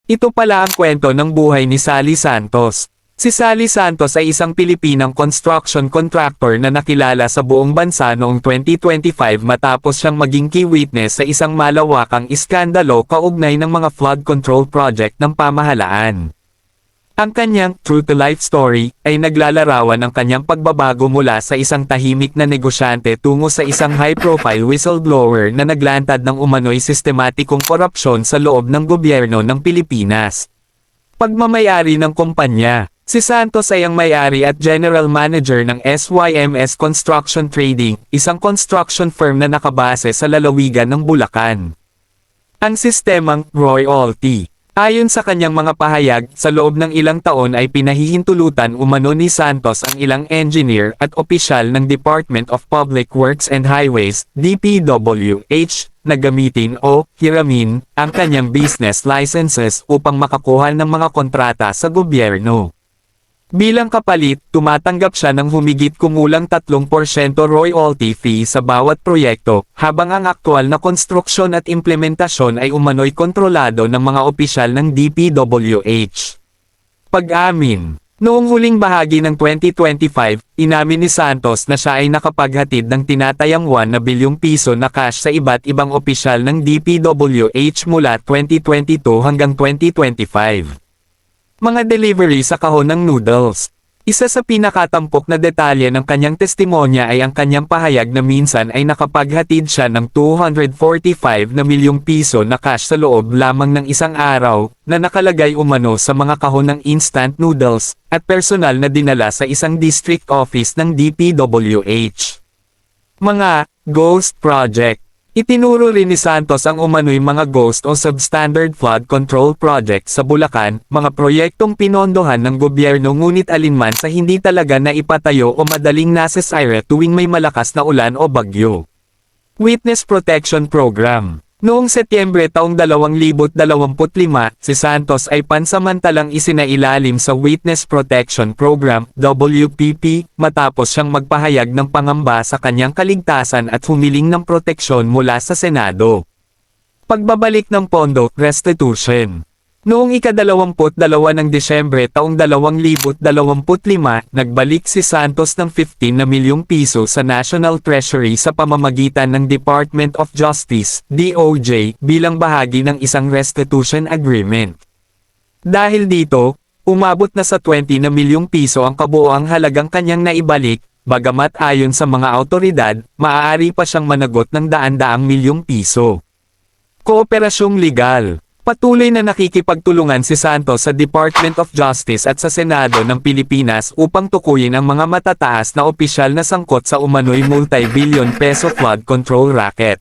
Ito pala ang kwento ng buhay ni Sally Santos. Si Sally Santos ay isang Pilipinang construction contractor na nakilala sa buong bansa noong 2025 matapos siyang maging key witness sa isang malawakang iskandalo kaugnay ng mga flood control project ng pamahalaan. Ang kanyang true-to-life story ay naglalarawan ng kanyang pagbabago mula sa isang tahimik na negosyante tungo sa isang high-profile whistleblower na naglantad ng umano'y sistematikong korupsyon sa loob ng gobyerno ng Pilipinas. Pagmamayari ng kumpanya. Si Santos ay ang may-ari at general manager ng SYMS Construction Trading, isang construction firm na nakabase sa lalawigan ng Bulacan. Ang sistemang royalty. Ayon sa kanyang mga pahayag, sa loob ng ilang taon ay pinahihintulutan umano ni Santos ang ilang engineer at opisyal ng Department of Public Works and Highways, DPWH, na gamitin o hiramin ang kanyang business licenses upang makakuha ng mga kontrata sa gobyerno. Bilang kapalit, tumatanggap siya ng humigit kumulang 3% royalty fee sa bawat proyekto, habang ang aktwal na konstruksyon at implementasyon ay umano'y kontrolado ng mga opisyal ng DPWH. Pag-amin. Noong huling bahagi ng 2025, inamin ni Santos na siya ay nakapaghatid ng tinatayang 1 bilyong piso na cash sa iba't ibang opisyal ng DPWH mula 2022 hanggang 2025. Mga delivery sa kahon ng noodles. Isa sa pinakatampok na detalye ng kanyang testimonya ay ang kanyang pahayag na minsan ay nakapaghatid siya ng 245 na milyong piso na cash sa loob lamang ng isang araw, na nakalagay umano sa mga kahon ng instant noodles, at personal na dinala sa isang district office ng DPWH. Mga ghost project. Itinuro rin ni Santos ang umano'y mga ghost o substandard flood control project sa Bulacan, mga proyektong pinondohan ng gobyerno ngunit alinman sa hindi talaga na ipatayo o madaling nasesire tuwing may malakas na ulan o bagyo. Witness Protection Program. Noong Setyembre taong 2025, si Santos ay pansamantalang isinailalim sa Witness Protection Program, WPP, matapos siyang magpahayag ng pangamba sa kanyang kaligtasan at humiling ng proteksyon mula sa Senado. Pagbabalik ng pondo, restitution. Noong ika-22 ng Desyembre taong 2025, nagbalik si Santos ng 15 na milyong piso sa National Treasury sa pamamagitan ng Department of Justice, DOJ, bilang bahagi ng isang restitution agreement. Dahil dito, umabot na sa 20 na milyong piso ang kabuoang halagang kanyang naibalik, bagamat ayon sa mga awtoridad, maaari pa siyang managot ng daan-daang milyong piso. Kooperasyong legal. Patuloy na nakikipagtulungan si Santos sa Department of Justice at sa Senado ng Pilipinas upang tukuyin ang mga matataas na opisyal na sangkot sa umano'y multi-billion peso flood control racket.